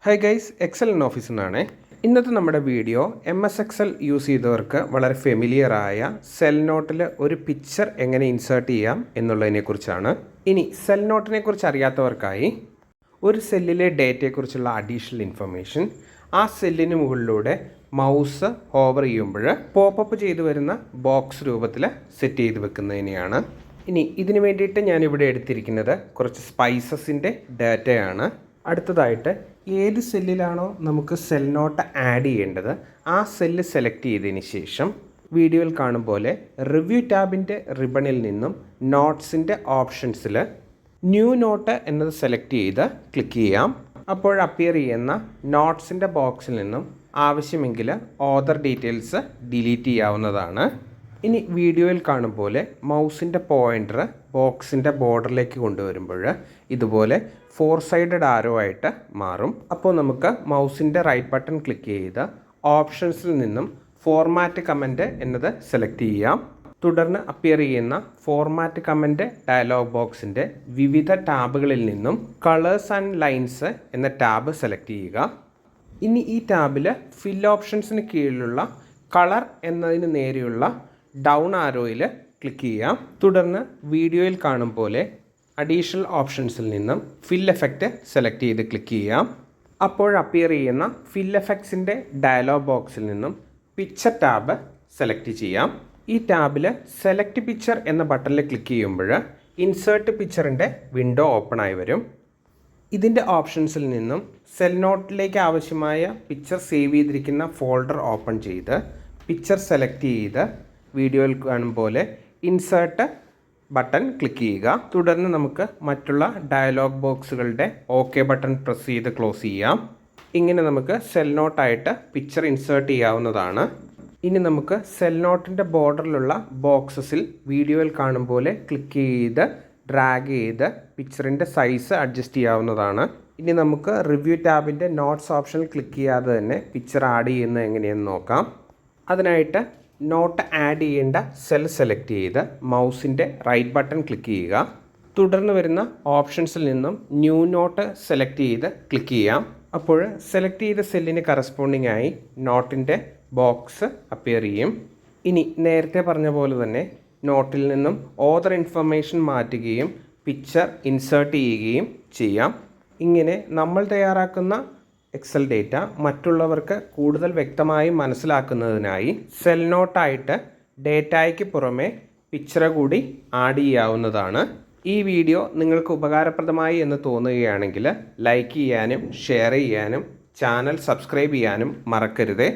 Hi guys, Excel in ഓഫീസിൽ നിന്നാണ്. ഇന്നത്തെ നമ്മുടെ വീഡിയോ MS എക്സൽ യൂസ് ചെയ്തവർക്ക് വളരെ ഫെമിലിയർ ആയ സെൽ നോട്ടിൽ ഒരു പിക്ചർ എങ്ങനെ ഇൻസേർട്ട് ചെയ്യാം എന്നുള്ളതിനെക്കുറിച്ചാണ്. ഇനി സെൽ നോട്ടിനെ കുറിച്ച് അറിയാത്തവർക്കായി ഒരു സെല്ലിലെ ഡേറ്റയെക്കുറിച്ചുള്ള അഡീഷണൽ ഇൻഫർമേഷൻ ആ സെല്ലിന് മുകളിലൂടെ മൗസ് ഹോവർ ചെയ്യുമ്പോൾ പോപ്പപ്പ് ചെയ്തു വരുന്ന ബോക്സ് രൂപത്തിൽ സെറ്റ് ചെയ്ത് വെക്കുന്നതിനെയാണ്. ഇനി ഇതിന് വേണ്ടിയിട്ട് ഞാനിവിടെ എടുത്തിരിക്കുന്നത് കുറച്ച് സ്പൈസസിൻ്റെ ഡാറ്റയാണ്. അടുത്തതായിട്ട് ഏത് സെല്ലിലാണോ നമുക്ക് സെൽ നോട്ട് ആഡ് ചെയ്യേണ്ടത് ആ സെല്ല് സെലക്ട് ചെയ്തതിന് ശേഷം വീഡിയോയിൽ കാണും പോലെ റിവ്യൂ ടാബിൻ്റെ റിബണിൽ നിന്നും നോട്ട്സിൻ്റെ ഓപ്ഷൻസിൽ ന്യൂ നോട്ട് എന്നത് സെലക്ട് ചെയ്ത് ക്ലിക്ക് ചെയ്യാം. അപ്പോൾ അപ്പിയർ ചെയ്യുന്ന നോട്ട്സിൻ്റെ ബോക്സിൽ നിന്നും ആവശ്യമെങ്കിൽ ഓതർ ഡീറ്റെയിൽസ് ഡിലീറ്റ് ചെയ്യാവുന്നതാണ്. ഇനി വീഡിയോയിൽ കാണും പോലെ മൗസിൻ്റെ പോയിൻ്റർ ബോക്സിൻ്റെ ബോർഡറിലേക്ക് കൊണ്ടുവരുമ്പോൾ ഇതുപോലെ 4 സൈഡഡ് ആരോ ആയിട്ട് മാറും. അപ്പോൾ നമുക്ക് മൗസിൻ്റെ റൈറ്റ് ബട്ടൺ ക്ലിക്ക് ചെയ്ത് ഓപ്ഷൻസിൽ നിന്നും ഫോർമാറ്റ് കമൻറ്റ് എന്നത് സെലക്ട് ചെയ്യാം. തുടർന്ന് അപ്പിയർ ചെയ്യുന്ന ഫോർമാറ്റ് കമൻറ്റ് ഡയലോഗ് ബോക്സിൻ്റെ വിവിധ ടാബുകളിൽ നിന്നും കളേഴ്സ് ആൻഡ് ലൈൻസ് എന്ന ടാബ് സെലക്ട് ചെയ്യുക. ഇനി ഈ ടാബിൽ ഫിൽ ഓപ്ഷൻസിന് കീഴിലുള്ള കളർ എന്നതിന് നേരെയുള്ള ഡൗൺ ആരോയിൽ ക്ലിക്ക് ചെയ്യാം. തുടർന്ന് വീഡിയോയിൽ കാണും പോലെ അഡീഷണൽ ഓപ്ഷൻസിൽ നിന്നും ഫിൽ എഫക്റ്റ് സെലക്ട് ചെയ്ത് ക്ലിക്ക് ചെയ്യാം. അപ്പോൾ അപ്പിയർ ചെയ്യുന്ന ഫിൽ എഫക്ട്സിൻ്റെ ഡയലോഗ് ബോക്സിൽ നിന്നും പിക്ചർ ടാബ് സെലക്ട് ചെയ്യാം. ഈ ടാബിൽ സെലക്ട് പിക്ചർ എന്ന ബട്ടണിൽ ക്ലിക്ക് ചെയ്യുമ്പോൾ ഇൻസേർട്ട് പിക്ചറിൻ്റെ വിൻഡോ ഓപ്പൺ ആയി വരും. ഇതിൻ്റെ ഓപ്ഷൻസിൽ നിന്നും സെൽ നോട്ടിലേക്ക് ആവശ്യമായ പിക്ചർ സേവ് ചെയ്തിരിക്കുന്ന ഫോൾഡർ ഓപ്പൺ ചെയ്ത് പിക്ചർ സെലക്ട് ചെയ്ത് വീഡിയോയിൽ കാണും പോലെ ഇൻസേർട്ട് ബട്ടൺ ക്ലിക്ക് ചെയ്യുക. തുടർന്ന് നമുക്ക് മറ്റുള്ള ഡയലോഗ് ബോക്സുകളുടെ OK ബട്ടൺ പ്രസ് ചെയ്ത് ക്ലോസ് ചെയ്യാം. ഇങ്ങനെ നമുക്ക് സെൽ നോട്ടായിട്ട് പിക്ചർ ഇൻസേർട്ട് ചെയ്യാവുന്നതാണ്. ഇനി നമുക്ക് സെൽ നോട്ടിൻ്റെ ബോർഡറിലുള്ള ബോക്സസിൽ വീഡിയോയിൽ കാണും പോലെ ക്ലിക്ക് ചെയ്ത് ഡ്രാഗ് ചെയ്ത് പിക്ചറിൻ്റെ സൈസ് അഡ്ജസ്റ്റ് ചെയ്യാവുന്നതാണ്. ഇനി നമുക്ക് റിവ്യൂ ടാബിൻ്റെ നോട്ട്സ് ഓപ്ഷൻ ക്ലിക്ക് ചെയ്യാതെ തന്നെ പിക്ചർ ആഡ് ചെയ്യുന്നത് എങ്ങനെയെന്ന് നോക്കാം. അതിനായിട്ട് നോട്ട് ആഡ് ചെയ്യേണ്ട സെൽ സെലക്ട് ചെയ്ത് മൗസിൻ്റെ റൈറ്റ് ബട്ടൺ ക്ലിക്ക് ചെയ്യുക. തുടർന്ന് വരുന്ന ഓപ്ഷൻസിൽ നിന്നും ന്യൂ നോട്ട് സെലക്ട് ചെയ്ത് ക്ലിക്ക് ചെയ്യാം. അപ്പോൾ സെലക്ട് ചെയ്ത സെല്ലിന് കറസ്പോണ്ടിങ് ആയി നോട്ടിൻ്റെ ബോക്സ് അപ്പിയർ ചെയ്യും. ഇനി നേരത്തെ പറഞ്ഞ പോലെ തന്നെ നോട്ടിൽ നിന്നും ഓതർ ഇൻഫർമേഷൻ മാറ്റുകയും പിക്ചർ ഇൻസേർട്ട് ചെയ്യുകയും ചെയ്യാം. ഇങ്ങനെ നമ്മൾ തയ്യാറാക്കുന്ന എക്സൽ ഡേറ്റ മറ്റുള്ളവർക്ക് കൂടുതൽ വ്യക്തമായി മനസ്സിലാക്കുന്നതിനായി സെൽ നോട്ടായിട്ട് ഡേറ്റയ്ക്ക് പുറമെ പിക്ചർ കൂടി ആഡ് ചെയ്യാവുന്നതാണ്. ഈ വീഡിയോ നിങ്ങൾക്ക് ഉപകാരപ്രദമായി എന്ന് തോന്നുകയാണെങ്കിൽ ലൈക്ക് ചെയ്യാനും ഷെയർ ചെയ്യാനും ചാനൽ സബ്സ്ക്രൈബ് ചെയ്യാനും മറക്കരുത്.